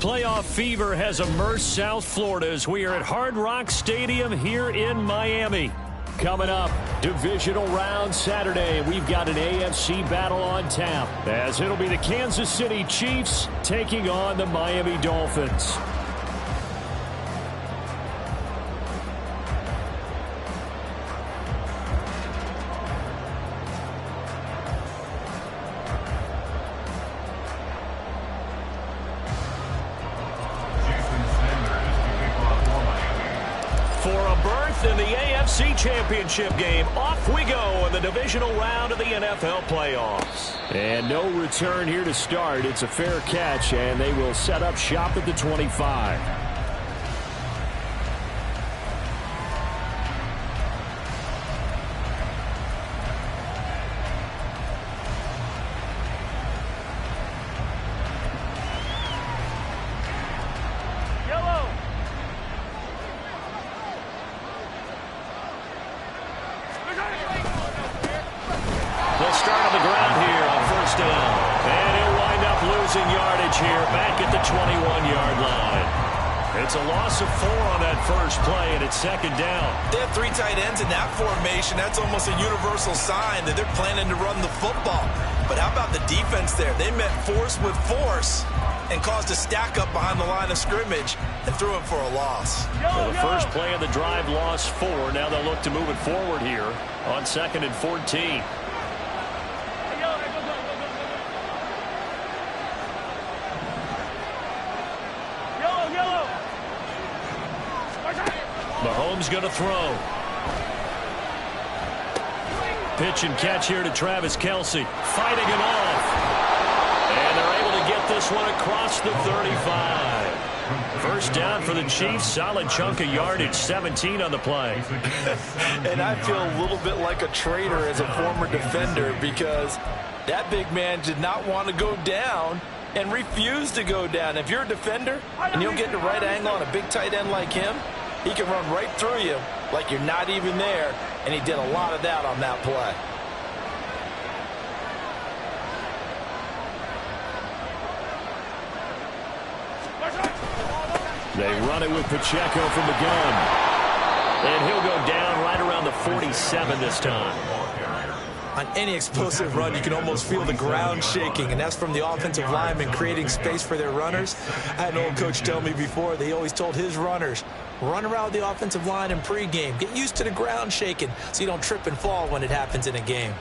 Playoff fever has immersed South Florida as we are at Hard Rock Stadium here in Miami. Coming up, divisional round Saturday. We've got an AFC battle on tap, as it'll be the Kansas City Chiefs taking on the Miami Dolphins. In the AFC Championship game, off we go in the divisional round of the NFL playoffs. And no return here to start. It's a fair catch, and they will set up shop at the 25. It's a loss of 4 on that first play, and it's second down. They have 3 tight ends in that formation. That's almost a universal sign that they're planning to run the football. But how about the defense there? They met force with force and caused a stack up behind the line of scrimmage and threw it for a loss. So the first play of the drive lost 4. Now they'll look to move it forward here on 2nd and 14. Mahomes going to throw. Pitch and catch here to Travis Kelce. Fighting it off. And they're able to get this one across the 35. First down for the Chiefs. Solid chunk of yardage. 17 on the play. And I feel a little bit like a traitor as a former defender, because that big man did not want to go down and refused to go down. If you're a defender and you don't get the right angle on a big tight end like him, he can run right through you like you're not even there, and he did a lot of that on that play. They run it with Pacheco from the gun. And he'll go down right around the 47 this time. On any explosive run, you can almost feel the ground shaking, and that's from the offensive linemen creating space for their runners. I had an old coach tell me before, they always told his runners, run around the offensive line in pregame. Get used to the ground shaking so you don't trip and fall when it happens in a game.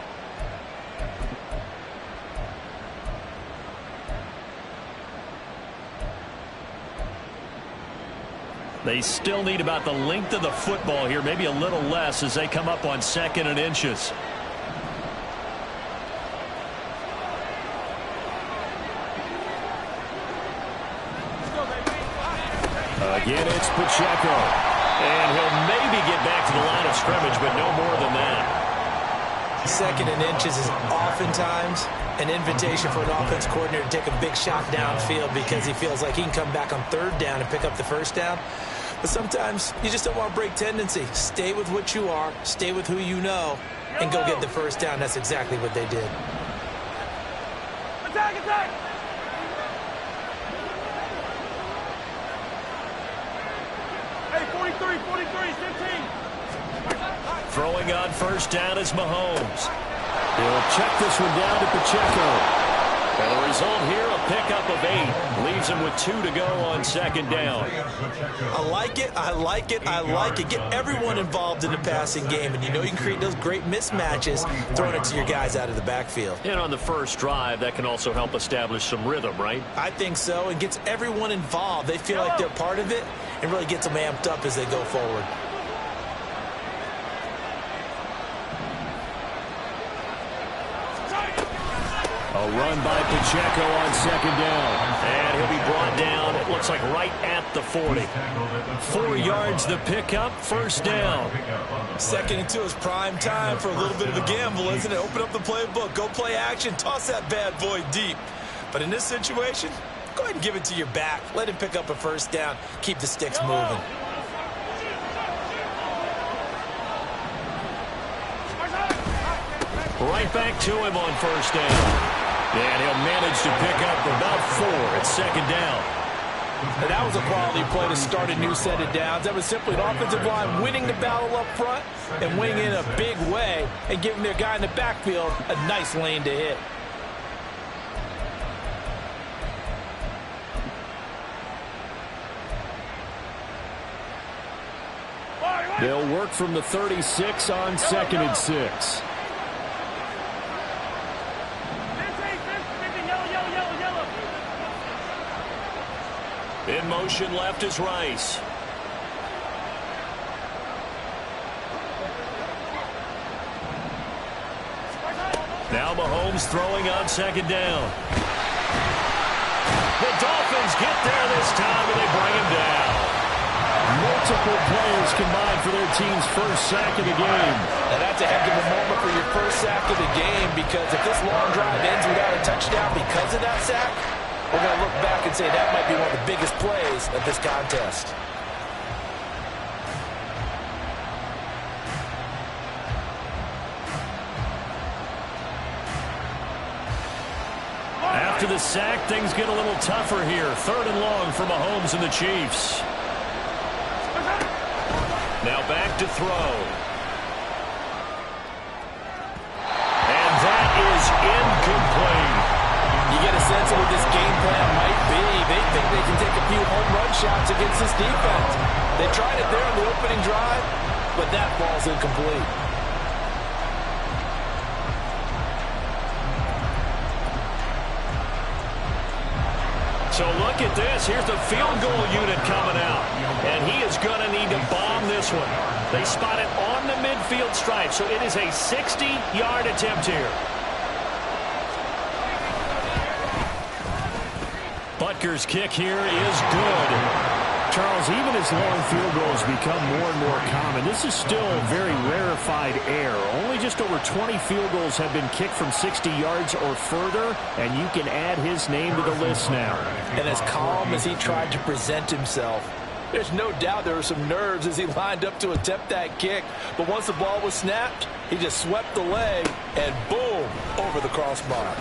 They still need about the length of the football here, maybe a little less as they come up on 2nd and inches. Again, it's Pacheco. And he'll maybe get back to the line of scrimmage, but no more than that. 2nd and inches is oftentimes an invitation for an offense coordinator to take a big shot downfield because he feels like he can come back on 3rd down and pick up the 1st down. But sometimes you just don't want to break tendency. Stay with what you are, stay with who you know, and go get the 1st down. That's exactly what they did. Attack, attack! Hey, 43, 15. Throwing on 1st down is Mahomes. He'll check this one down to Pacheco. And the result here, a pickup of 8. Leaves him with 2 to go on 2nd down. I like it, I like it, I like it. Get everyone involved in the passing game, and you know you can create those great mismatches throwing it to your guys out of the backfield. And on the first drive, that can also help establish some rhythm, right? I think so. It gets everyone involved. They feel like they're part of it, and really gets them amped up as they go forward. A run by Pacheco on 2nd down. And he'll be brought down, it looks like right at the 40. 4 yards the pickup, 1st down. 2nd and 2 is prime time for a little bit of a gamble, isn't it? Open up the playbook, go play action, toss that bad boy deep. But in this situation, go ahead and give it to your back. Let him pick up a 1st down, keep the sticks moving. Right back to him on 1st down. And he'll manage to pick up about 4 at 2nd down. And that was a quality play to start a new set of downs. That was simply an offensive line winning the battle up front and winning in a big way and giving their guy in the backfield a nice lane to hit. They'll work from the 36 on 2nd and 6. In motion left is Rice. Now Mahomes throwing on 2nd down. The Dolphins get there this time and they bring him down. Multiple players combined for their team's first sack of the game. And that's a heck of a moment for your first sack of the game, because if this long drive ends without a touchdown because of that sack, we're going to look back and say that might be one of the biggest plays of this contest. After the sack, things get a little tougher here. 3rd and long for Mahomes and the Chiefs. Now back to throw. And that is incomplete. You get a sense of what this game plan might be. They think they can take a few home run shots against this defense. They tried it there on the opening drive, but that ball's incomplete. So look at this. Here's the field goal unit coming out. And he is going to need to bomb this one. They spot it on the midfield stripe. So it is a 60-yard attempt here. Butker's kick here is good. Charles, even as long field goals become more and more common, this is still a very rarefied air. Only just over 20 field goals have been kicked from 60 yards or further, and you can add his name to the list now. And as calm as he tried to present himself, there's no doubt there were some nerves as he lined up to attempt that kick. But once the ball was snapped, he just swept the leg, and boom, over the crossbar.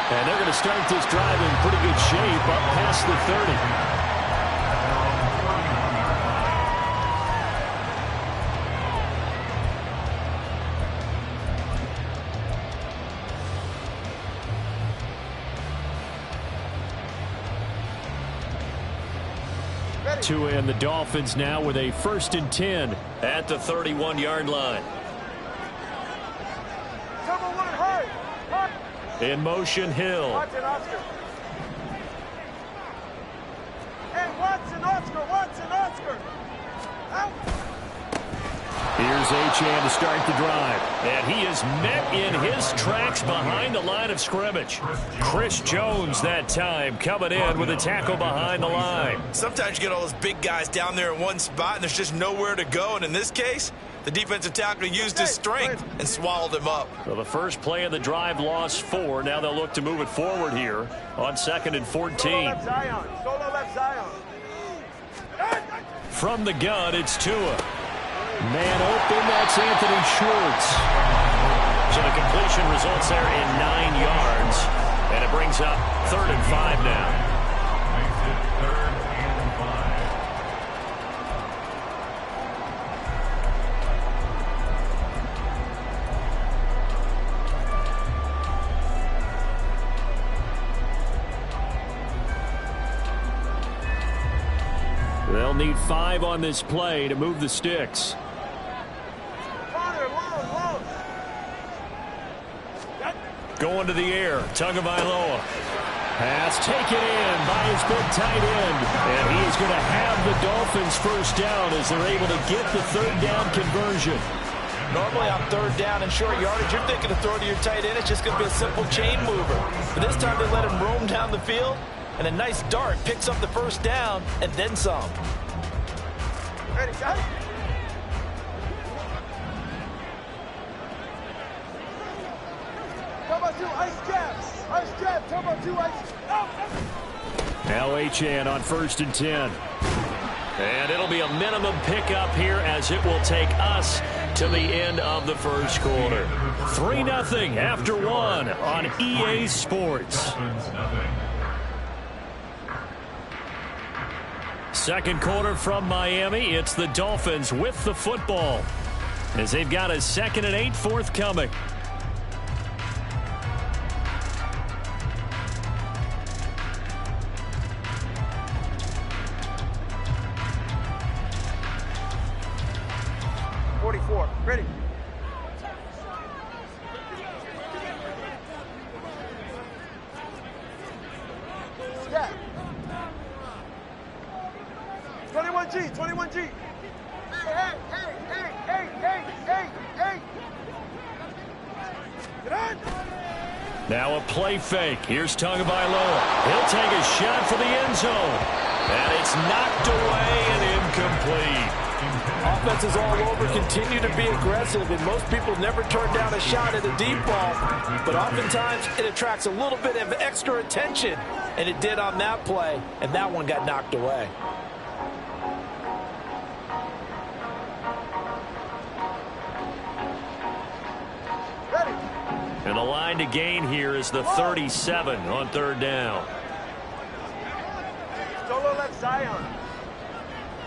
And they're going to start this drive in pretty good shape up past the 30. To end the Dolphins now with a 1st and 10 at the 31-yard line. In motion, Hill. Watson, Oscar. Hey, Watson, Oscar. Out. Here's Achane to start the drive. And he is met in his tracks behind the line of scrimmage. Chris Jones that time coming in with a tackle behind the line. Sometimes you get all those big guys down there in one spot and there's just nowhere to go. And in this case, the defensive tackle used his strength and swallowed him up. So the first play of the drive lost 4. Now they'll look to move it forward here on 2nd and 14. Solo left Zion. From the gun, it's Tua. Man open, that's Anthony Schwartz. So the completion results there in 9 yards. And it brings up 3rd and 5 now. They'll need 5 on this play to move the sticks. Going to the air, Tagovailoa. Pass taken in by his big tight end. And he is going to have the Dolphins first down as they're able to get the 3rd down conversion. Normally on 3rd down and short yardage, you're thinking to throw to your tight end. It's just going to be a simple chain mover. But this time they let him roam down the field. And a nice dart picks up the first down and then some. Ready, guys? Turbo 2, ice jab. Ice jab, turbo 2, ice. Now Achane on 1st and 10. And it'll be a minimum pickup here as it will take us to the end of the first quarter. 3-0 after 1 on EA Sports. Second quarter from Miami. It's the Dolphins with the football as they've got a 2nd and 8 forthcoming. Ready. Step. 21G, 21G. Hey. Get on. Now a play fake. Here's Tagovailoa. He'll take a shot for the end zone. And it's knocked away and incomplete. Offenses all over continue to be aggressive, and most people never turn down a shot at a deep ball. But oftentimes, it attracts a little bit of extra attention, and it did on that play, and that one got knocked away. Ready. And the line to gain here is the 37 on 3rd down. Solo left Zion.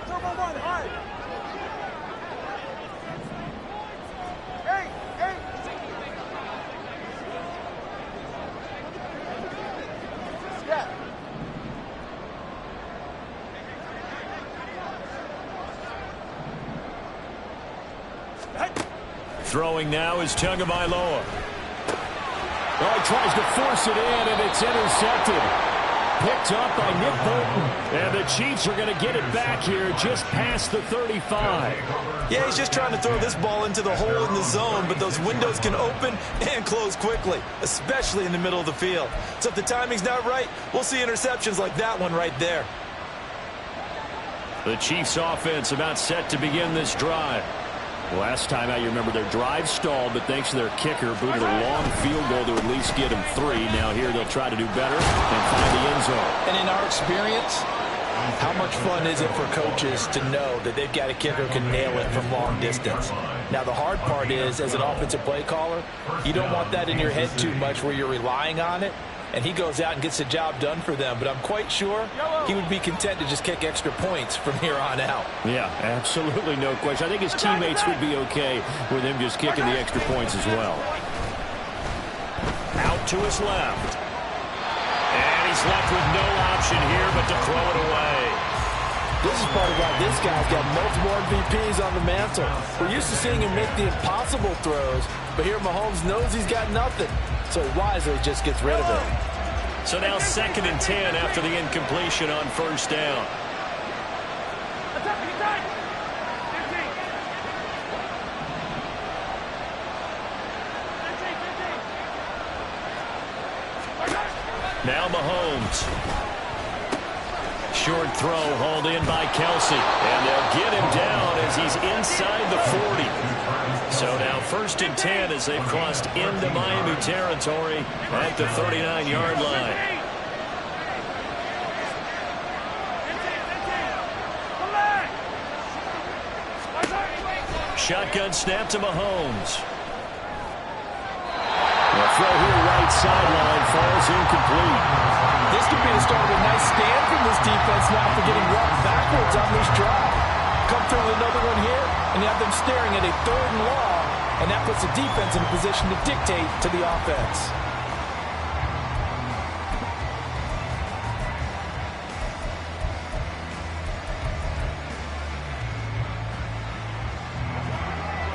Turbo 1 high. Throwing now is Tagovailoa. Oh, he tries to force it in, and it's intercepted. Picked up by Nick Bolton. And the Chiefs are going to get it back here just past the 35. Yeah, he's just trying to throw this ball into the hole in the zone, but those windows can open and close quickly, especially in the middle of the field. So if the timing's not right, we'll see interceptions like that one right there. The Chiefs offense about set to begin this drive. Last time out, you remember their drive stalled, but thanks to their kicker, booted a long field goal to at least get them 3. Now here they'll try to do better and find the end zone. And in our experience, how much fun is it for coaches to know that they've got a kicker who can nail it from long distance? Now, the hard part is, as an offensive play caller, you don't want that in your head too much where you're relying on it. And he goes out and gets the job done for them. But I'm quite sure he would be content to just kick extra points from here on out. Yeah, absolutely no question. I think his teammates would be okay with him just kicking the extra points as well. Out to his left. And he's left with no option here but to throw it away. This is part of why this guy's got multiple MVPs on the mantle. We're used to seeing him make the impossible throws, but here Mahomes knows he's got nothing, so he wisely just gets rid of it. So now 2nd and 10 after the incompletion on 1st down. Now Mahomes. Short throw hauled in by Kelsey. And they'll get him down as he's inside the 40. So now 1st and 10 as they've crossed into Miami territory at the 39-yard line. Shotgun snap to Mahomes. The throw here right sideline falls incomplete. This could be the start of a nice stand from this defense now for getting rocked backwards on this drive. Come through with another one here, and you have them staring at a 3rd and long, and that puts the defense in a position to dictate to the offense.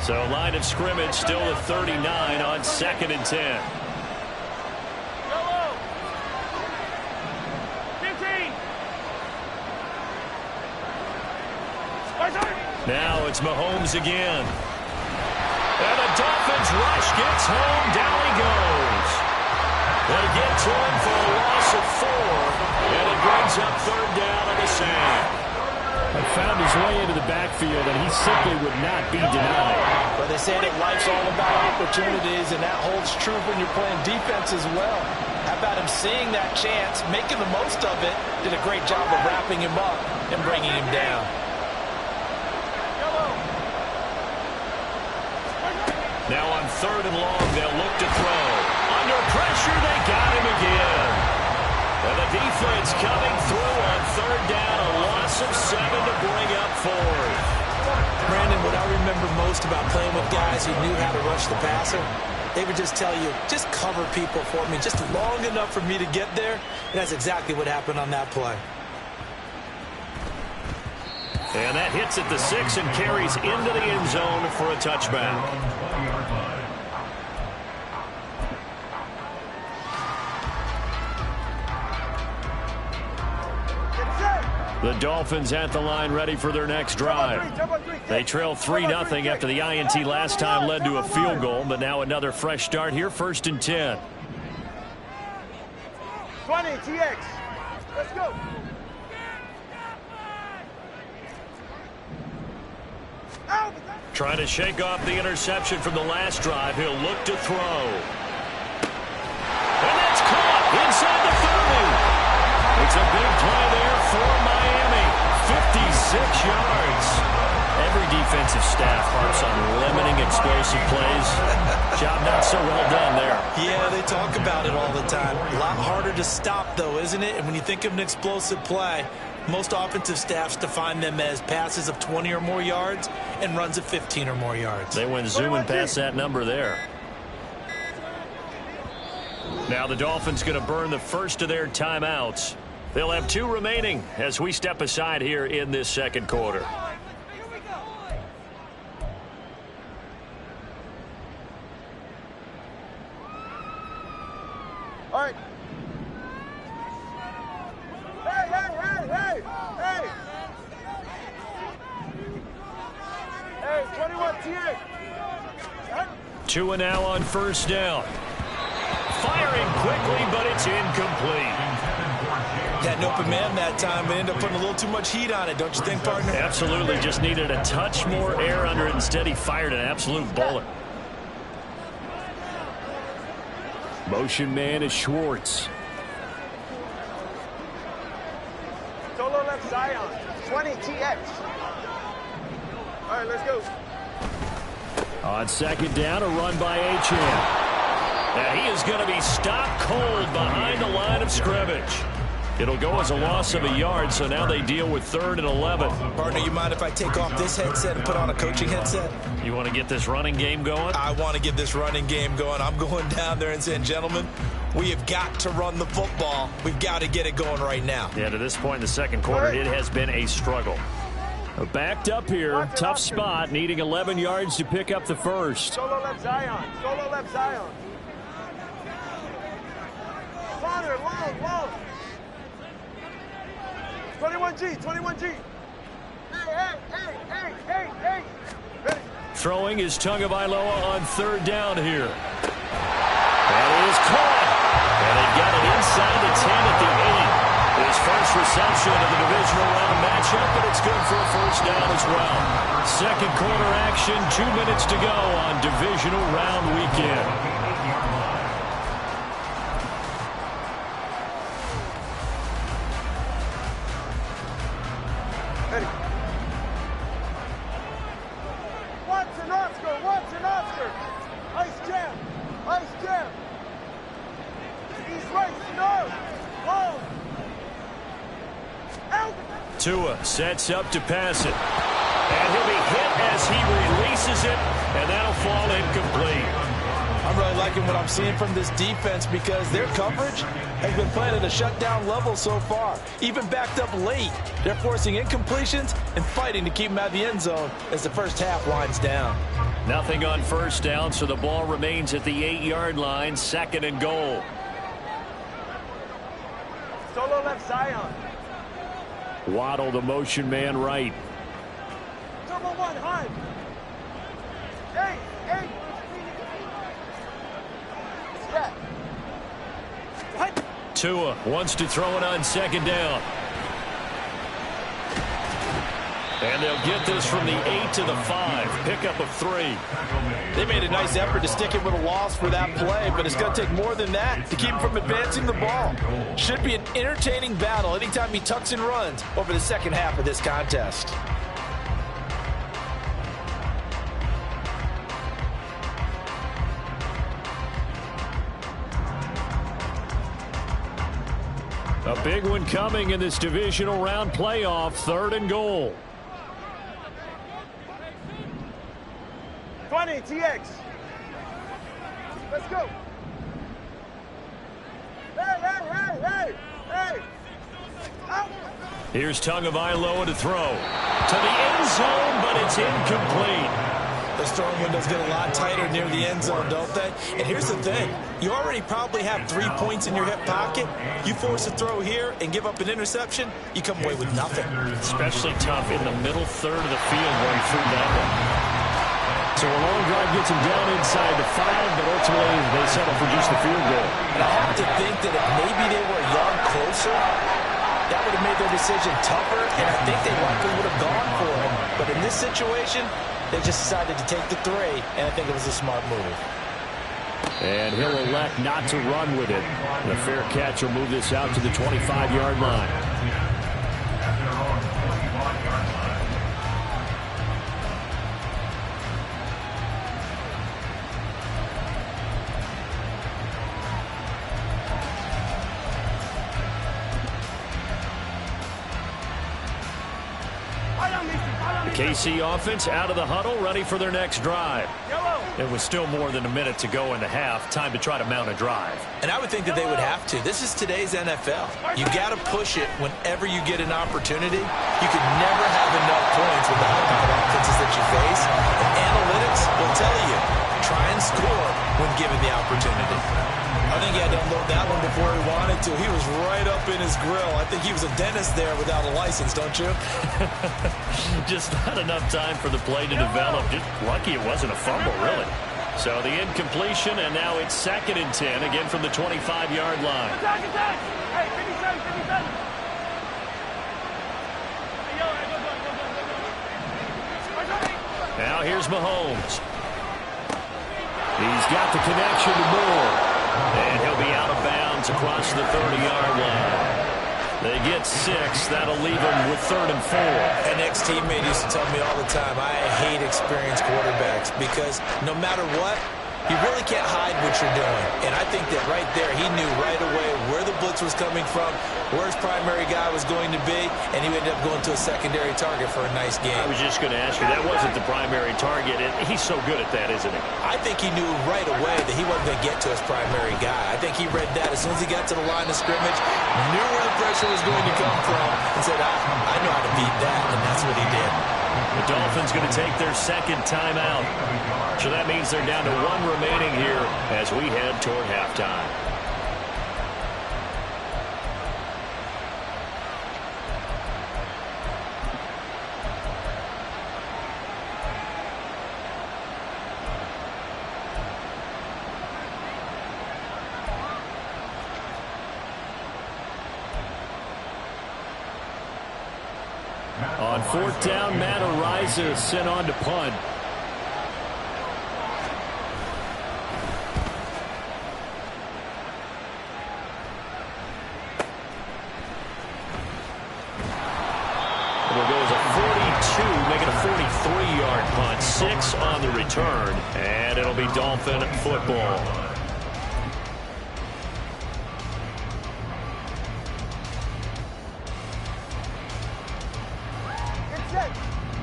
So line of scrimmage still at 39 on 2nd and 10. Now it's Mahomes again. And the Dolphins rush gets home. Down he goes. They get to him for a loss of 4. And it brings up 3rd down on the sand. He found his way into the backfield, and he simply would not be denied. But they say that life's all about opportunities, and that holds true when you're playing defense as well. How about him seeing that chance, making the most of it, did a great job of wrapping him up and bringing him down. Now on 3rd and long, they'll look to throw. Under pressure, they got him again. And the defense coming through on 3rd down, a loss of 7. most about playing with guys who knew how to rush the passer. They would just tell you, just cover people for me, just long enough for me to get there. And that's exactly what happened on that play. And that hits at the 6 and carries into the end zone for a touchback. The Dolphins at the line ready for their next drive. They trail 3-0 after the INT last time led to a field goal, but now another fresh start here, 1st and 10. 20, TX. Let's go. Trying to shake off the interception from the last drive. He'll look to throw. And that's caught inside the 30. It's a big play there for Miami. 56 yards. Every defensive staff harps on limiting explosive plays. Job not so well done there. Yeah, they talk about it all the time. A lot harder to stop, though, isn't it? And when you think of an explosive play, most offensive staffs define them as passes of 20 or more yards and runs of 15 or more yards. They went zooming past that number there. Now the Dolphins going to burn the first of their timeouts. They'll have 2 remaining as we step aside here in this second quarter. All right. Hey, 21 TX. 2 now on first down. Firing quickly, but it's incomplete. Had an open man that time, but ended up putting a little too much heat on it, don't you think, partner? Absolutely, just needed a touch more air under it. Instead, he fired an absolute bullet. Motion man is Schwartz. Solo left Zion. 20 TX. All right, let's go. On second down, a run by Achane. Now he is going to be stopped cold behind the line of scrimmage. It'll go as a loss of a yard, so now they deal with 3rd and 11. Partner, you mind if I take off this headset and put on a coaching headset? You want to get this running game going? I want to get this running game going. I'm going down there and saying, gentlemen, we have got to run the football. We've got to get it going right now. Yeah, to this point in the second quarter, it has been a struggle. Backed up here, tough spot, needing 11 yards to pick up the first. Solo left Zion. Solo left Zion. Father, long. 21G, 21G. Hey. Ready. Throwing is Tagovailoa on 3rd down here. That is caught. And they got it inside the 10 at the 8. His first reception of the divisional round matchup, but it's good for a first down as well. Second quarter action, 2 minutes to go on divisional round weekend. Watson, Oscar. Ice jam. He's right, no. Long. Out. Tua sets up to pass it. And he'll be hit as he releases it, and that'll fall incomplete. I'm really liking what I'm seeing from this defense because their coverage has been playing at a shutdown level so far. Even backed up late, they're forcing incompletions and fighting to keep them out of the end zone as the first half winds down. Nothing on first down, so the ball remains at the 8-yard line, 2nd and goal. Solo left Zion. Waddle, the motion man, right. Turbo 1, high. Hey. Step. What? Tua wants to throw it on 2nd down. And they'll get this from the 8 to the 5. Pickup of 3. They made a nice effort to stick it with a loss for that play, but it's going to take more than that to keep him from advancing the ball. Should be an entertaining battle anytime he tucks and runs over the second half of this contest. A big one coming in this divisional round playoff, 3rd and goal. 20, TX. Let's go. Hey. Out. Here's Tagovailoa to throw. To the end zone, but it's incomplete. Those throwing windows get a lot tighter near the end zone, don't they? And here's the thing. You already probably have 3 points in your hip pocket. You force a throw here and give up an interception, you come away with nothing. Especially tough in the middle third of the field where he threw that one. So a long drive gets him down inside the 5, but ultimately they settle for just the field goal. And I have to think that if maybe they were a yard closer, that would have made their decision tougher, and I think they likely would have gone for it. But in this situation, they just decided to take the 3, and I think it was a smart move. And he'll elect not to run with it. The fair catch will move this out to the 25-yard line. KC offense out of the huddle, ready for their next drive. It was still more than a minute to go in the half. Time to try to mount a drive. And I would think that they would have to. This is today's NFL. You got to push it whenever you get an opportunity. You could never have enough points with the high-powered offenses that you face. And analytics will tell you, try and score when given the opportunity. I think he had to unload that one before he wanted to. He was right up in his grill. I think he was a dentist there without a license, don't you? Just not enough time for the play to develop. Just lucky it wasn't a fumble, really. So the incompletion, and now it's 2nd and 10, again from the 25-yard line. Attack. Hey, 57. Hey, go. Now here's Mahomes. He's got the connection to Moore. And he'll be out of bounds across the 30-yard line. They get 6. That'll leave them with 3rd and 4. An ex-teammate used to tell me all the time, I hate experienced quarterbacks because no matter what, you really can't hide what you're doing. And I think that right there, he knew right away where the blitz was coming from, where his primary guy was going to be, and he ended up going to a secondary target for a nice game. I was just going to ask you, that wasn't the primary target. He's so good at that, isn't he? I think he knew right away that he wasn't going to get to his primary guy. I think he read that as soon as he got to the line of scrimmage, knew where the pressure was going to come from, and said, I know how to beat that, and that's what he did. The Dolphins going to take their 2nd timeout. So that means they're down to 1 remaining here as we head toward halftime. On 4th down, Matt Araiza sent on to punt. It'll go as a 42, make it a 43-yard punt. 6 on the return, and it'll be Dolphin football.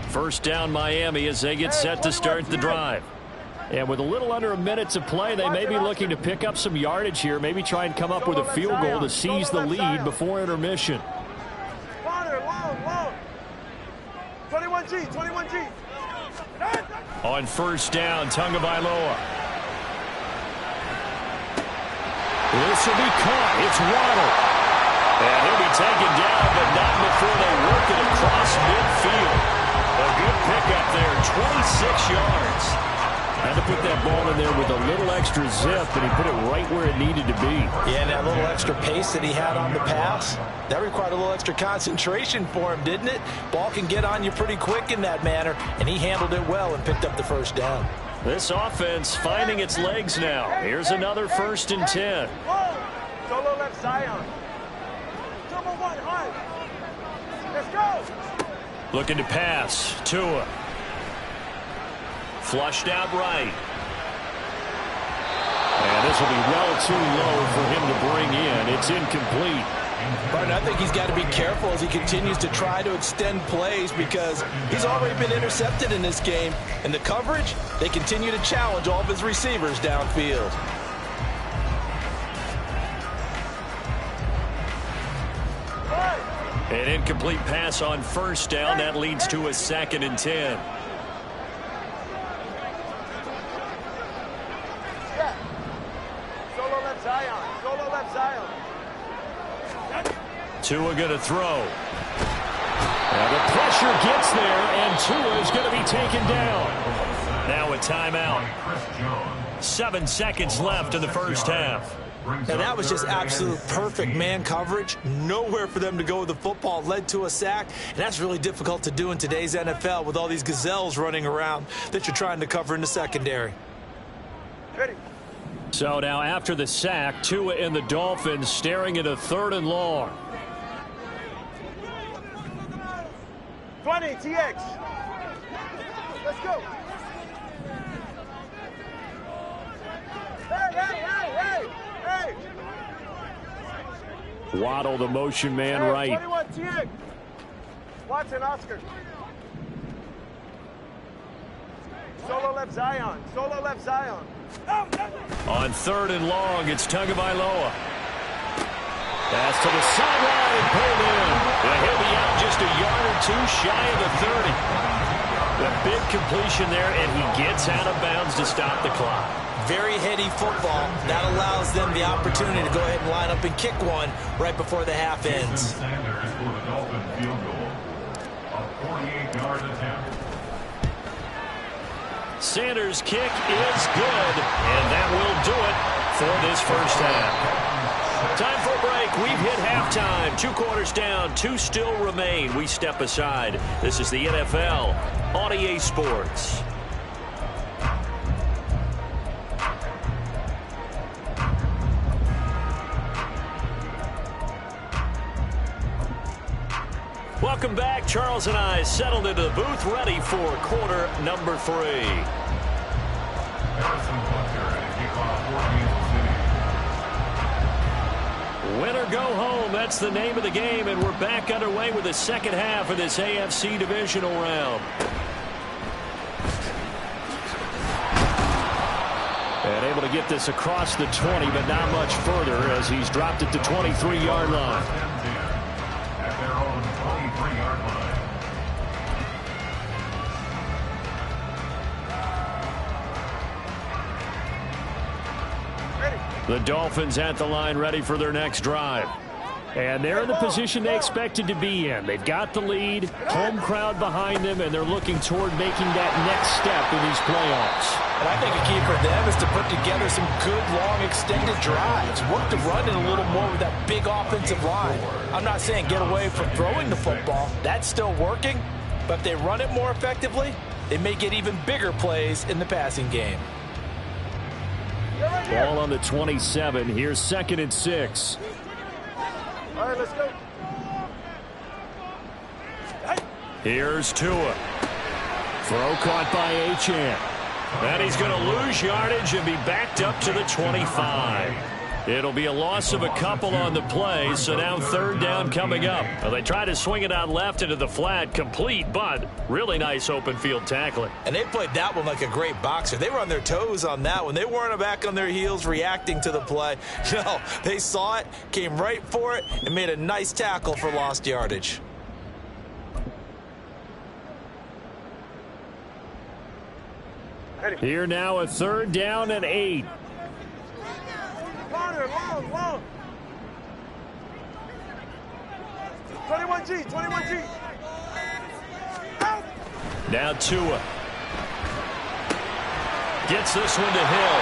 First down Miami as they get set to start the drive. And with a little under a minute to play, they may be looking to pick up some yardage here, maybe try and come up with a field goal to seize the lead before intermission. Long. 21G. On 1st down, Tagovailoa. This will be caught. It's Waddle. And he'll be taken down, but not before they work it across midfield. A good pickup there, 26 yards. Had to put that ball in there with a little extra zip, and he put it right where it needed to be. Yeah, and that little extra pace that he had on the pass, that required a little extra concentration for him, didn't it? Ball can get on you pretty quick in that manner, and he handled it well and picked up the 1st down. This offense finding its legs now. Here's another 1st and 10. Solo left Zion. Double 1, high. Let's go. Looking to pass. Tua. Flushed out right. And this will be well too low for him to bring in. It's incomplete. Barton, I think he's got to be careful as he continues to try to extend plays because he's already been intercepted in this game. And the coverage, they continue to challenge all of his receivers downfield. An incomplete pass on first down. That leads to a 2nd and 10. Solo left Zion. Solo left Zion. Tua going to throw. And the pressure gets there, and Tua is going to be taken down. Now a timeout. 7 seconds left in the first half. Now that was just absolute perfect man coverage. Nowhere for them to go with the football. Led to a sack, and that's really difficult to do in today's NFL with all these gazelles running around that you're trying to cover in the secondary. Ready. So now after the sack, Tua and the Dolphins staring at a 3rd and long. 20, TX. Let's go. Hey, hey, hey, hey, hey. Waddle, the motion man, Hey, right. 21, TX. Watson, Oscar. Solo left Zion. Solo left Zion. On 3rd and long, it's Tagovailoa. Pass to the sideline and pulled in. He'll be out just a yard or 2 shy of the 30. The big completion there, and he gets out of bounds to stop the clock. Very heady football. That allows them the opportunity to go ahead and line up and kick one right before the half ends. Sanders for the Dolphins field goal. A 48-yard attempt. Sanders' kick is good, and that will do it for this first half. Time for a break. We've hit halftime. 2 quarters down, 2 still remain. We step aside. This is the NFL on EA Sports. Welcome back. Charles and I settled into the booth, ready for quarter number 3. Harrison Butker and kickoff for Kansas City. Win or go home, that's the name of the game, and we're back underway with the second half of this AFC divisional round. And able to get this across the 20, but not much further as he's dropped it to 23-yard line. At their own 23-yard line. The Dolphins at the line, ready for their next drive. And they're in the position they expected to be in. They've got the lead, home crowd behind them, and they're looking toward making that next step in these playoffs. And I think a key for them is to put together some good, long, extended drives. Work the run in a little more with that big offensive line. I'm not saying get away from throwing the football. That's still working. But if they run it more effectively, they may get even bigger plays in the passing game. Ball on the 27. Here's 2nd and 6. All right, let's go. Here's Tua. Throw caught by Achane. And he's going to lose yardage and be backed up to the 25. It'll be a loss of a couple on the play, so now 3rd down coming up. Well, they try to swing it out left into the flat, complete, but really nice open field tackling. And they played that one like a great boxer. They were on their toes on that one. They weren't back on their heels reacting to the play. No, they saw it, came right for it, and made a nice tackle for lost yardage. Here now a 3rd down and 8. Corner, long, long. 21G, 21G. Out. Now Tua. Gets this one to Hill.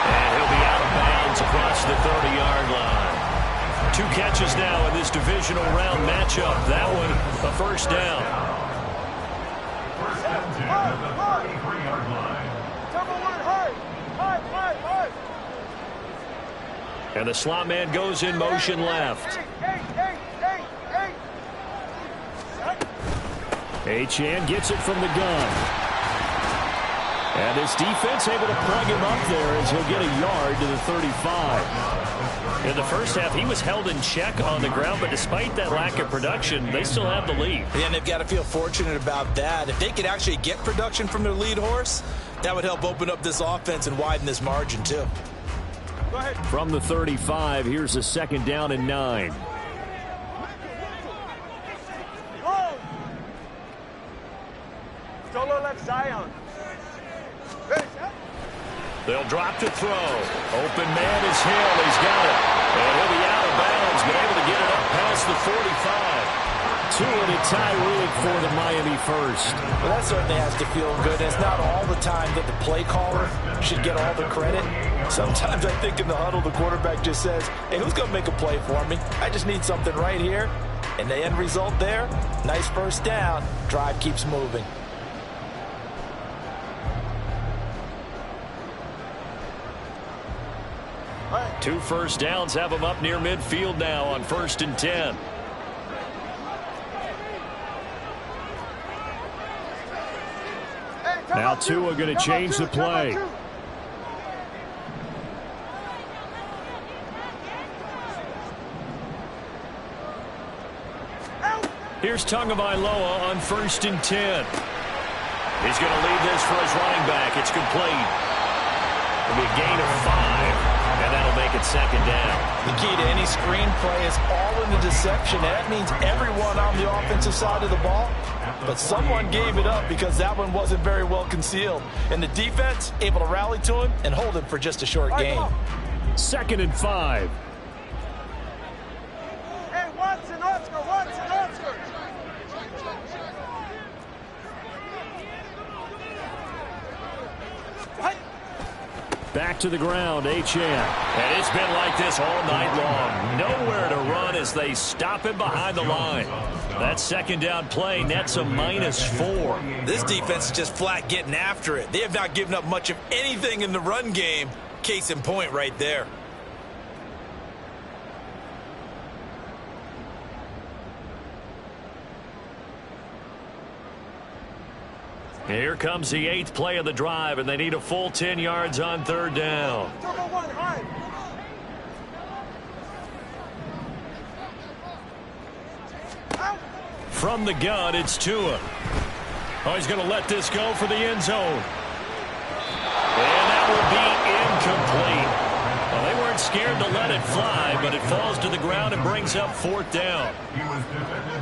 And he'll be out of bounds across the 30-yard line. 2 catches now in this divisional round matchup. That one a first down. First and 10 at the 33-yard line. Number 1, hard. Hard, hard, hard. And the slot man goes in motion left. Achane gets it from the gun. And this defense able to plug him up there as he'll get a yard to the 35. In the first half, he was held in check on the ground, but despite that lack of production, they still have the lead. And they've got to feel fortunate about that. If they could actually get production from their lead horse, that would help open up this offense and widen this margin too. Go ahead. From the 35, here's a 2nd down and 9. Go. Solo left Zion. Hey, They'll drop to throw. Open man is Hill. He's got it. And he'll be out of bounds, but able to get it up past the 45. Tua to Tyreek for the Miami first. Well, that certainly has to feel good. It's not all the time that the play caller should get all the credit. Sometimes I think in the huddle, the quarterback just says, hey, who's going to make a play for me? I just need something right here. And the end result there, nice first down. Drive keeps moving. Hey. 2 first downs have them up near midfield now on 1st and 10. Now Tua going to change the play. Here's Tagovailoa on 1st and 10. He's going to lead this for his running back. It's complete. It'll be a gain of 5, and that'll make it 2nd down. The key to any screen play is all in the deception. That means everyone on the offensive side of the ball. But someone gave it up because that one wasn't very well concealed. And the defense able to rally to him and hold him for just a short gain. 2nd and 5. Hey, Watson, Oscar, Watson, Oscar. Back to the ground, Achane. And it's been like this all night long. Nowhere to run as they stop him behind the line. That 2nd down play nets a -4. This defense is just flat getting after it. They have not given up much of anything in the run game. Case in point right there. Here comes the 8th play of the drive, and they need a full 10 yards on 3rd down. Turbo 1, high. Out. From the gun, it's Tua. Oh, he's going to let this go for the end zone. And that will be incomplete. Well, they weren't scared to let it fly, but it falls to the ground and brings up 4th down.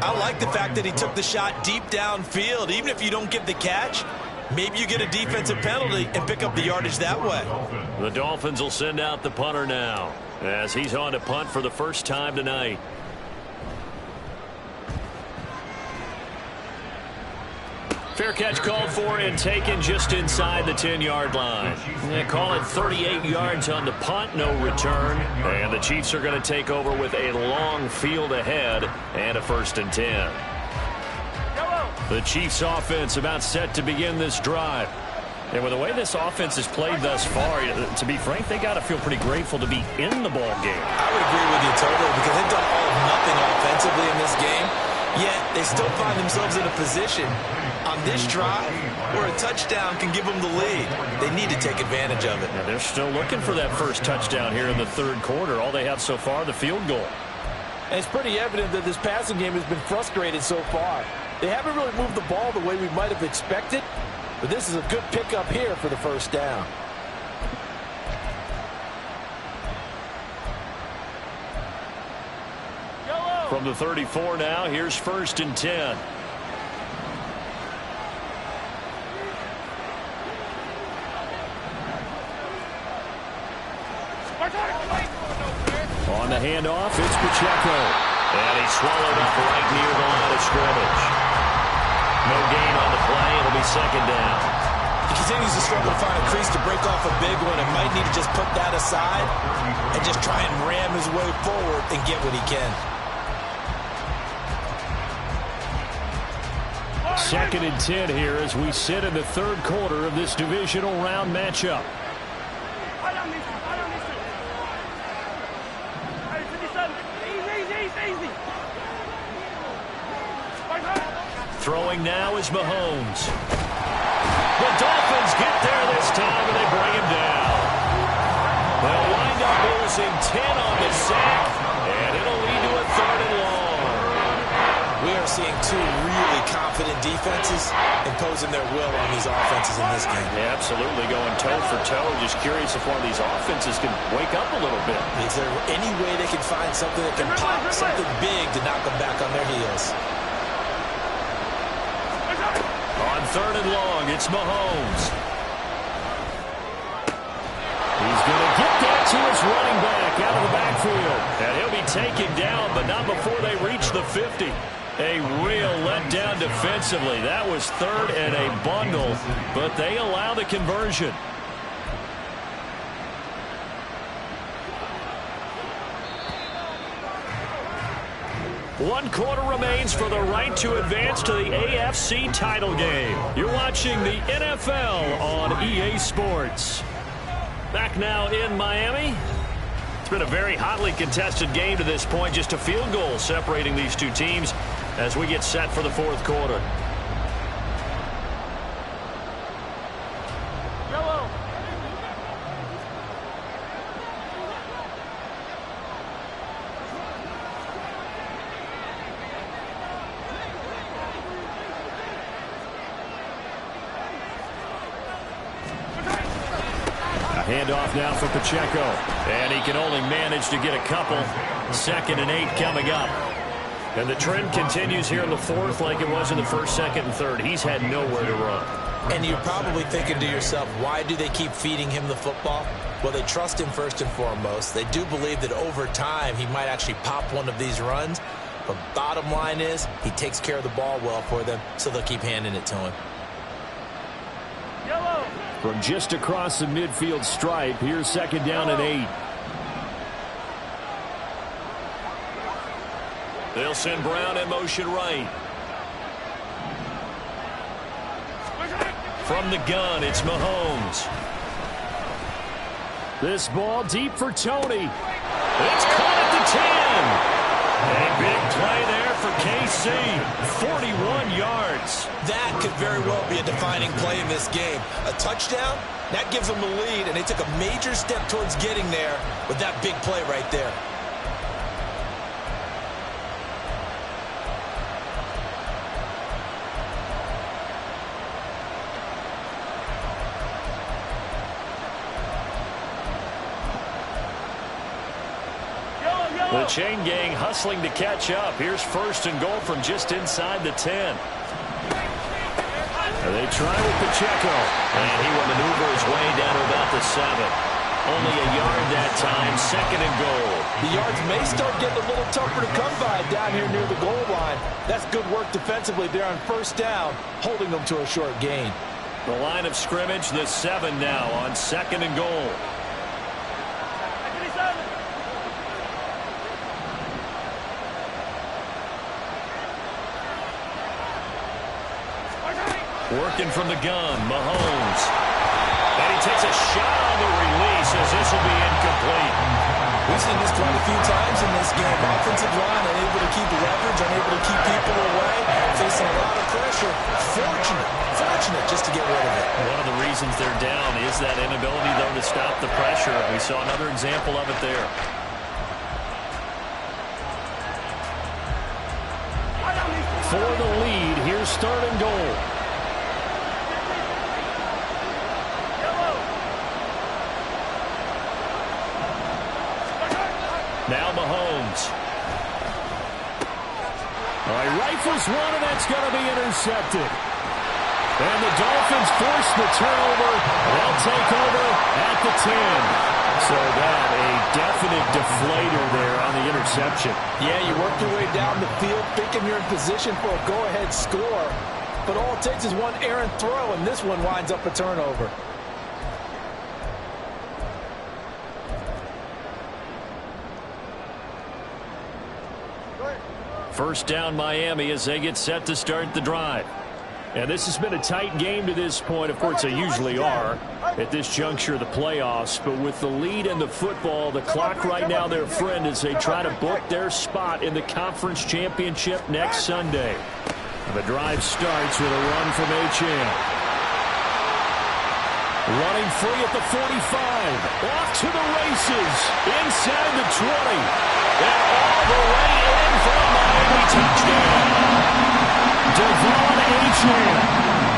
I like the fact that he took the shot deep downfield. Even if you don't get the catch, maybe you get a defensive penalty and pick up the yardage that way. The Dolphins will send out the punter now as he's on to punt for the first time tonight. Fair catch called for and taken just inside the 10-yard line. They call it 38 yards on the punt, no return. And the Chiefs are going to take over with a long field ahead and a 1st and 10. The Chiefs offense about set to begin this drive. And with the way this offense has played thus far, to be frank, they got to feel pretty grateful to be in the ball game. I would agree with you totally because they've done all of nothing offensively in this game. Yet they still find themselves in a position on this drive where a touchdown can give them the lead. They need to take advantage of it. Yeah, they're still looking for that first touchdown here in the 3rd quarter. All they have so far, the field goal. And it's pretty evident that this passing game has been frustrated so far. They haven't really moved the ball the way we might have expected, but this is a good pickup here for the 1st down. From the 34 now, here's 1st and 10. On the handoff, it's Pacheco. And he's swallowed up right near the line of scrimmage. No gain on the play. It'll be 2nd down. He continues to struggle to find a crease to break off a big one and might need to just put that aside and just try and ram his way forward and get what he can. 2nd and 10 here as we sit in the 3rd quarter of this divisional round matchup. Throwing now is Mahomes. The Dolphins get there this time, and they bring him down. They'll wind up with losing 10 on the sack, and it'll lead to a 3rd and long. We are seeing two really confident defenses imposing their will on these offenses in this game. Yeah, absolutely, going toe for toe. Just curious if one of these offenses can wake up a little bit. Is there any way they can find something that can pop, something big to knock them back on their heels? On 3rd and long, it's Mahomes. He's going to get that to his running back out of the backfield. And he'll be taken down, but not before they reach the 50. A real letdown defensively. That was 3rd and a bundle, but they allow the conversion. One quarter remains for the right to advance to the AFC title game. You're watching the NFL on EA Sports. Back now in Miami. It's been a very hotly contested game to this point. Just a field goal separating these two teams as we get set for the 4th quarter. Yellow. Handoff now for Pacheco. And he can only manage to get a couple. 2nd and 8 coming up. And the trend continues here in the 4th like it was in the 1st, 2nd, and 3rd. He's had nowhere to run. And you're probably thinking to yourself, why do they keep feeding him the football? Well, they trust him first and foremost. They do believe that over time he might actually pop one of these runs. But bottom line is, he takes care of the ball well for them, so they'll keep handing it to him. Yellow. From just across the midfield stripe, here's 2nd down and 8. They'll send Brown in motion right. From the gun, it's Mahomes. This ball deep for Tony. It's caught at the 10. A big play there for KC. 41 yards. That could very well be a defining play in this game. A touchdown, that gives them the lead, and they took a major step towards getting there with that big play right there. The chain gang hustling to catch up. Here's 1st and goal from just inside the 10. They try with Pacheco. And he will maneuver his way down to about the 7. Only a yard that time. 2nd and goal. The yards may start getting a little tougher to come by down here near the goal line. That's good work defensively there on 1st down, holding them to a short gain. The line of scrimmage, the 7 now on 2nd and goal. Working from the gun, Mahomes. And he takes a shot on the release as this will be incomplete. We've seen this quite a few times in this game. Offensive line unable to keep leverage, unable to keep people away, facing a lot of pressure. Fortunate just to get rid of it. One of the reasons they're down is that inability, though, to stop the pressure. We saw another example of it there. For the lead, here's 3rd and goal. Now Mahomes. All right, rifles one, and that's going to be intercepted. And the Dolphins force the turnover. They'll take over at the 10. So that, a definite deflator there on the interception. Yeah, you work your way down the field thinking you're in position for a go-ahead score. But all it takes is one errant throw, and this one winds up a turnover. First down Miami as they get set to start the drive. And this has been a tight game to this point. Of course, they usually are at this juncture of the playoffs. But with the lead and the football, the clock right now their friend as they try to book their spot in the conference championship next Sunday. The drive starts with a run from Achane. Running free at the 45. Off to the races. Inside the 20. And all the way in for a Miami touchdown. Devon Achane.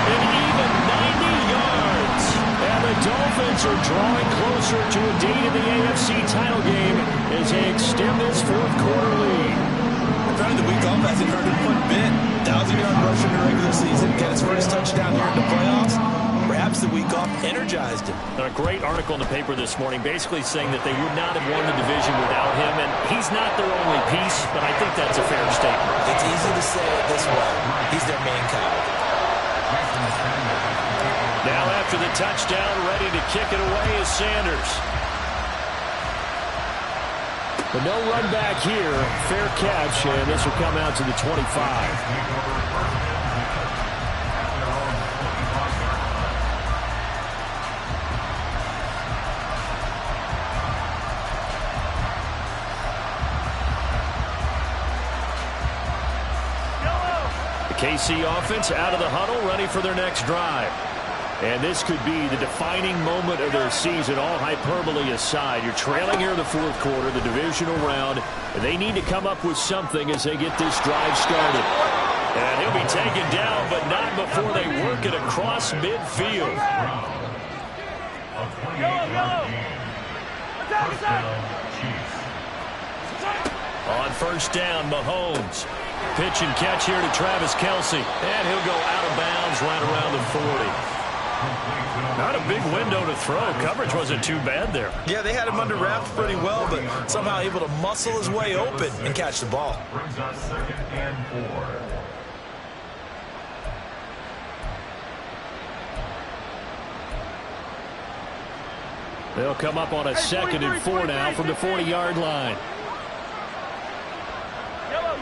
An even 90 yards. And the Dolphins are drawing closer to a date in the AFC title game as they extend this fourth quarter lead. Starting the week off hasn't hurt him one bit. 1,000-yard rush in the regular season. Get his first touchdown here in the playoffs. Perhaps the week off energized him. A great article in the paper this morning basically saying that they would not have won the division without him, and he's not their only piece, but I think that's a fair statement. It's easy to say it this way. He's their main cog. Now after the touchdown, ready to kick it away is Sanders. But no run back here. Fair catch, and this will come out to the 25. KC offense out of the huddle, ready for their next drive. And this could be the defining moment of their season, all hyperbole aside. You're trailing here in the fourth quarter, the divisional round. They need to come up with something as they get this drive started. And he'll be taken down, but not before they work it across midfield. On first down, Mahomes. Pitch and catch here to Travis Kelce. And he'll go out of bounds right around the 40. Not a big window to throw. Coverage wasn't too bad there. Yeah, they had him under wraps pretty well, but somehow able to muscle his way open and catch the ball. Brings us 2nd and 4. They'll come up on a 2nd and 4 now from the 40-yard line. Yellow.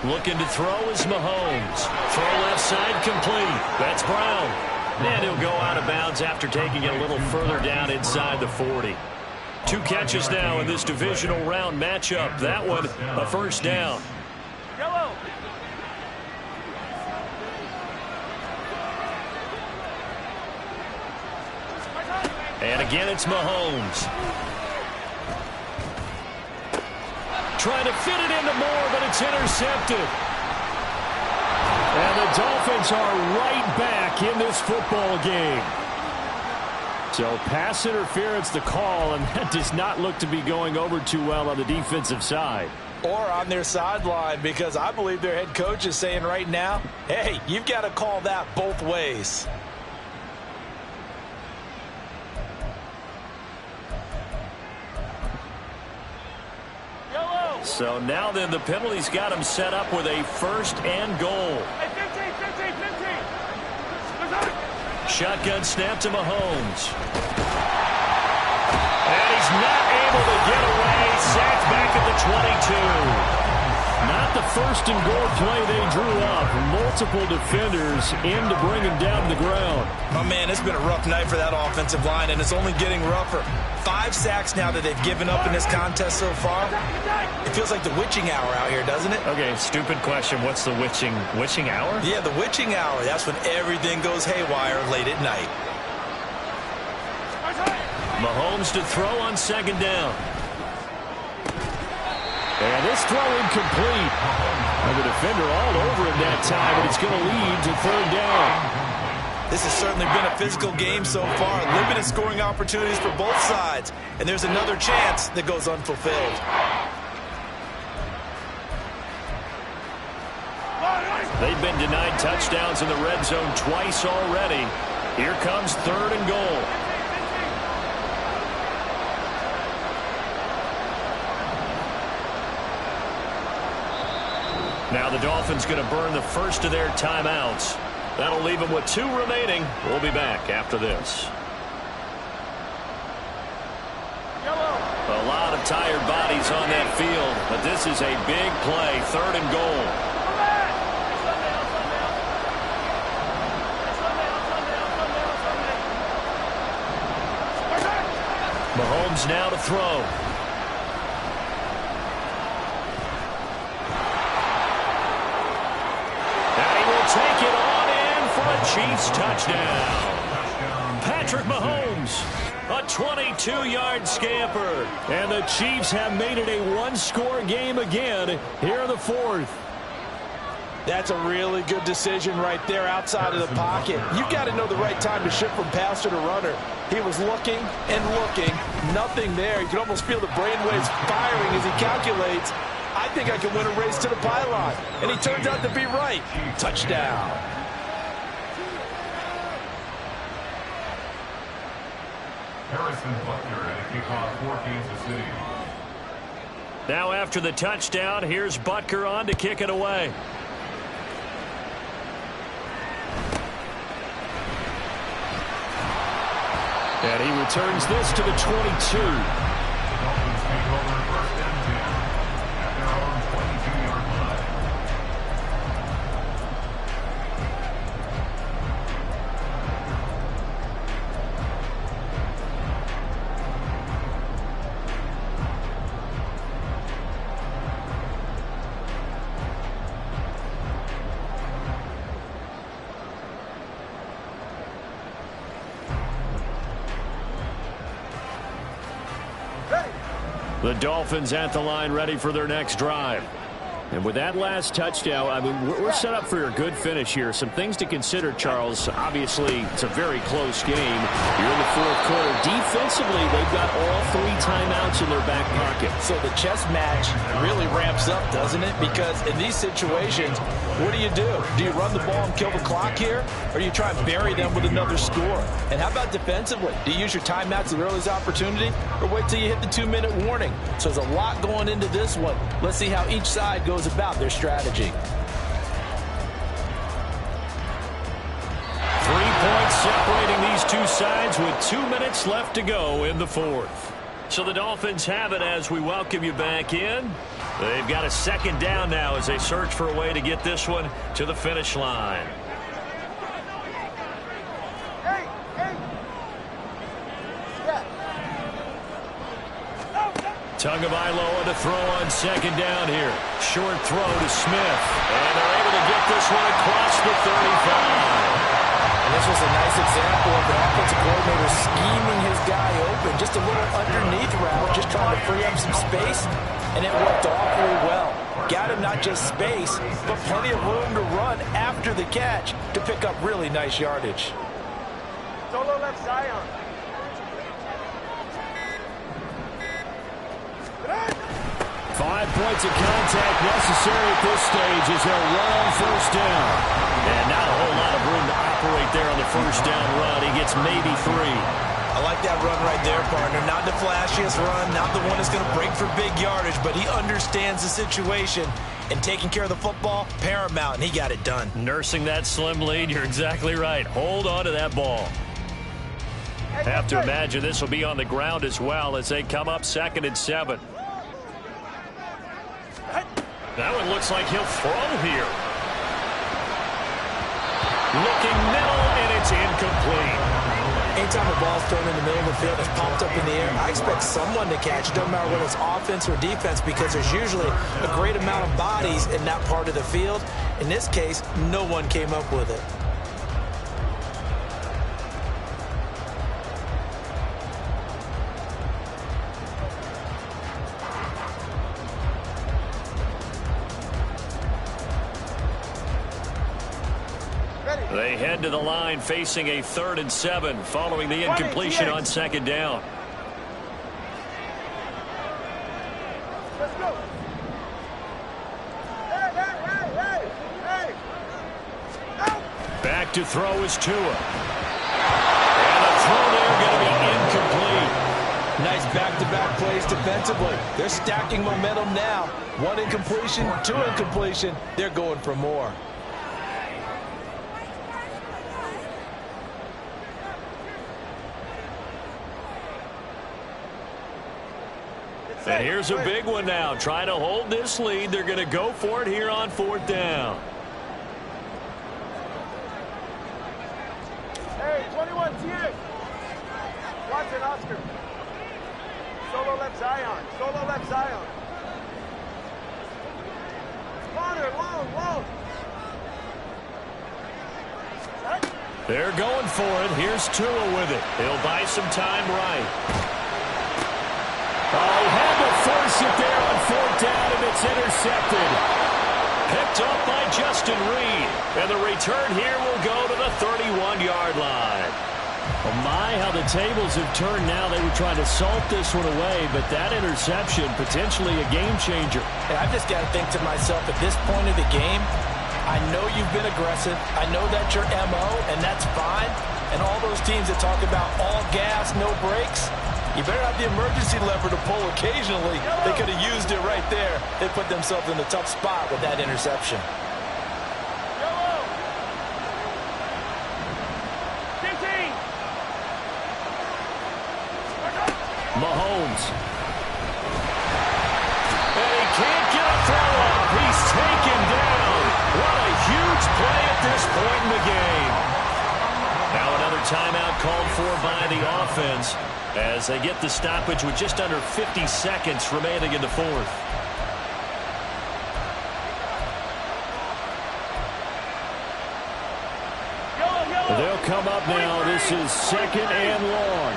Looking to throw is Mahomes. Throw left side complete. That's Brown. And he'll go out of bounds after taking it a little further down inside the 40. 2 catches now in this divisional round matchup. That one, a first down. Yellow. And again, it's Mahomes. Trying to fit it into Moore, but it's intercepted. And the Dolphins are right back in this football game. So pass interference the call, and that does not look to be going over too well on the defensive side. Or on their sideline, because I believe their head coach is saying right now, hey, you've got to call that both ways. So now then the penalty's got him set up with a 1st and goal. Hey, 15. Shotgun snap to Mahomes. And he's not able to get away. Sacked back at the 22. Not the 1st and goal play they drew up. Multiple defenders in to bring him down to the ground. Oh, man, it's been a rough night for that offensive line, and it's only getting rougher. 5 sacks now that they've given up in this contest so far. It feels like the witching hour out here, doesn't it? Okay, stupid question. What's the witching hour? Yeah, the witching hour. That's when everything goes haywire late at night. Mahomes to throw on 2nd down. And this throw incomplete. And the defender all over him that time, but it's going to lead to 3rd down. This has certainly been a physical game so far. Limited scoring opportunities for both sides. And there's another chance that goes unfulfilled. They've been denied touchdowns in the red zone twice already. Here comes 3rd and goal. Now the Dolphins going to burn the first of their timeouts. That'll leave them with 2 remaining. We'll be back after this. A lot of tired bodies on that field, but this is a big play. 3rd and goal. Mahomes now to throw. And he will take it on in for a Chiefs touchdown. Patrick Mahomes, a 22-yard scamper. And the Chiefs have made it a one-score game again here in the fourth. That's a really good decision right there outside of the pocket. You've got to know the right time to shift from passer to runner. He was looking and looking, nothing there. You can almost feel the brainwaves firing as he calculates, I think I can win a race to the pylon. And he turns out to be right. Touchdown. Harrison Butker at a kickoff for Kansas City. Now after the touchdown, here's Butker on to kick it away. And he returns this to the 22. The Dolphins take over first and 10 at their own 22-yard line. The Dolphins at the line ready for their next drive. And with that last touchdown, I mean, we're set up for a good finish here. Some things to consider, Charles. Obviously, it's a very close game. You're in the fourth quarter. Defensively, they've got all 3 timeouts in their back pocket. So the chess match really ramps up, doesn't it? Because in these situations, what do? Do you run the ball and kill the clock here? Or do you try and bury them with another score? And how about defensively? Do you use your timeouts at the earliest opportunity? Or wait till you hit the 2-minute warning? So there's a lot going into this one. Let's see how each side goes about their strategy. 3 points separating these two sides with 2 minutes left to go in the fourth. So the Dolphins have it as we welcome you back in. They've got a second down now as they search for a way to get this one to the finish line. Tagovailoa to throw on second down here. Short throw to Smith. And they're able to get this one across the 35. And this was a nice example of the offensive coordinator scheming his guy open. Just a little underneath route, just trying to free up some space. And it worked awfully well. Got him not just space, but plenty of room to run after the catch to pick up really nice yardage. Solo left Zion. 5 points of contact necessary at this stage as they'll run on first down. And not a whole lot of room to operate there on the first down run. He gets maybe 3. I like that run right there, partner. Not the flashiest run, not the one that's going to break for big yardage, but he understands the situation. And taking care of the football, paramount, and he got it done. Nursing that slim lead, you're exactly right. Hold on to that ball. Have to imagine this will be on the ground as well as they come up 2nd and 7. That one looks like he'll throw here. Looking middle, and it's incomplete. Anytime the ball's thrown in the middle of the field, it's popped up in the air, I expect someone to catch it. Doesn't matter whether it's offense or defense, because there's usually a great amount of bodies in that part of the field. In this case, no one came up with it. They head to the line facing a 3rd and 7 following the incompletion on second down. Let's go. Hey. Back to throw is Tua. And the throw there going to be incomplete. Nice back-to-back plays defensively. They're stacking momentum now. 1 incompletion, 2 incompletion. They're going for more. And here's a big one now. Trying to hold this lead. They're going to go for it here on 4th down. Hey, 21 TA. Watson, Oscar. left Zion. Solo left Zion. Connor, long. They're going for it. Here's Tua with it. He'll buy some time right. Oh, he had to force it there on 4th down, and it's intercepted. Picked up by Justin Reed. And the return here will go to the 31-yard line. Oh my, how the tables have turned now. They were trying to salt this one away, but that interception, potentially a game changer. And I've just got to think to myself, at this point of the game, I know you've been aggressive. I know that's your MO, and that's fine. And all those teams that talk about all gas, no brakes, you better have the emergency lever to pull occasionally. They could have used it right there. They put themselves in a tough spot with that interception. Mahomes. And he can't get a throw off. He's taken down. What a huge play at this point in the game. Now another timeout called for by the offense as they get the stoppage with just under 50 seconds remaining in the 4th. They'll come up now. This is 2nd and long.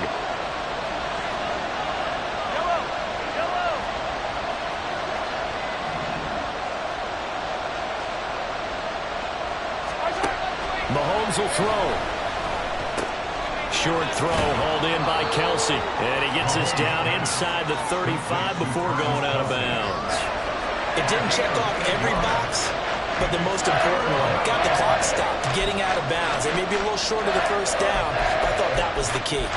Mahomes will throw. Short throw hauled in by Kelsey. And he gets us down inside the 35 before going out of bounds. It didn't check off every box, but the most important one. Got the clock stopped, getting out of bounds. It may be a little short of the 1st down, but I thought that was the key.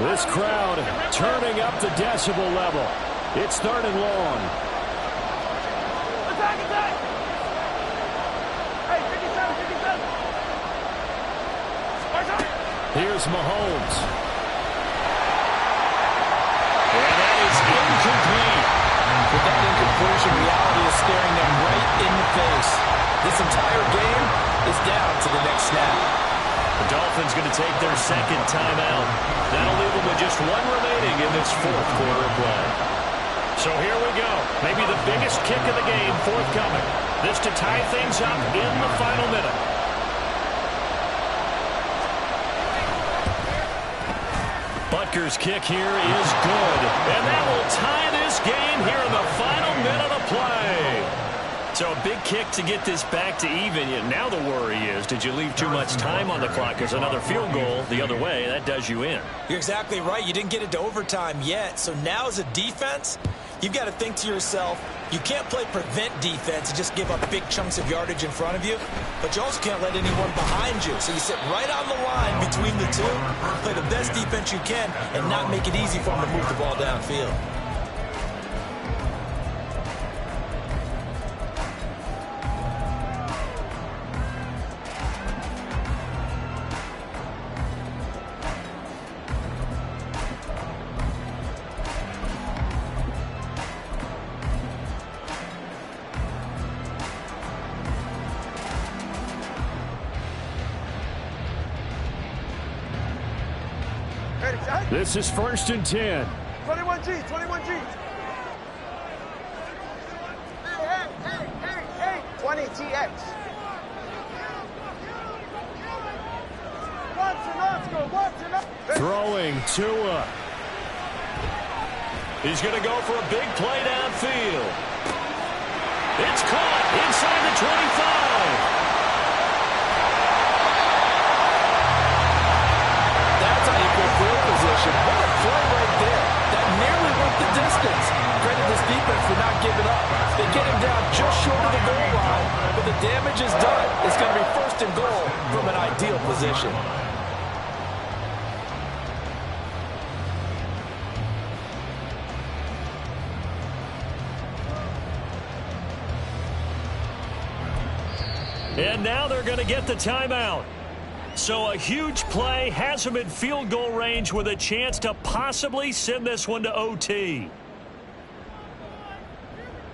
This crowd turning up the decibel level. It's 3rd and long. Attack! Hey, 57. Here's Mahomes. And that is incomplete. With that incompletion, reality is staring them right in the face. This entire game is down to the next snap. The Dolphins going to take their 2nd timeout. That'll leave them with just 1 remaining in this 4th quarter of play. So here we go. Maybe the biggest kick of the game forthcoming. This to tie things up in the final minute. Butker's kick here is good. And that will tie this game here in the final minute of play. So a big kick to get this back to even. Now the worry is, did you leave too much time on the clock? Because another field goal the other way, that does you in. You're exactly right. You didn't get it to overtime yet. So now as a defense, you've got to think to yourself, you can't play prevent defense and just give up big chunks of yardage in front of you. But you also can't let anyone behind you. So you sit right on the line between the two, play the best defense you can, and not make it easy for them to move the ball downfield. This is 1st and 10. 21G. Hey. 20TX. Watson. Throwing Tua. He's going to go for a big play downfield. It's caught inside the 25. That's how you go field position. What a play right there. That nearly went the distance. Credit this defense for not giving up. They get him down just short of the goal line, but the damage is done. It's going to be 1st and goal from an ideal position. And now they're going to get the timeout. So a huge play has them in field goal range with a chance to possibly send this one to OT.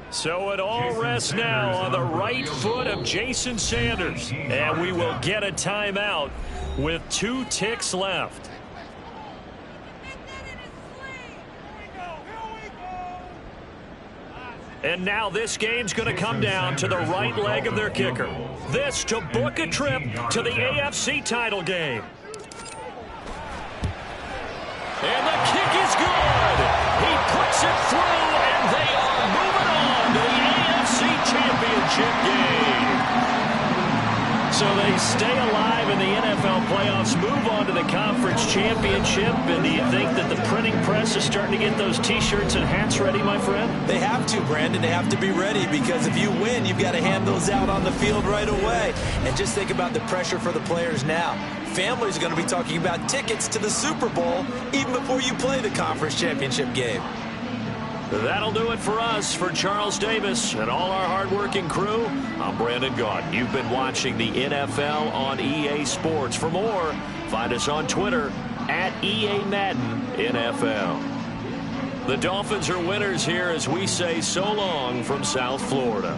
So it all rests now on the right foot of Jason Sanders. And we will get a timeout with 2 ticks left. And now this game's going to come down to the right leg of their kicker. This to book a trip to the AFC title game. And the kick is good. He puts it through, and they are moving on to the AFC Championship game. So they stay alive in the NFL playoffs, move on to the conference championship. And do you think that the printing press is starting to get those T-shirts and hats ready, my friend? They have to, Brandon. They have to be ready, because if you win, you've got to hand those out on the field right away. And just think about the pressure for the players now. Families are going to be talking about tickets to the Super Bowl even before you play the conference championship game. That'll do it for us. For Charles Davis and all our hardworking crew, I'm Brandon Gaudin. You've been watching the NFL on EA Sports. For more, find us on Twitter at EA Madden NFL. The Dolphins are winners here as we say so long from South Florida.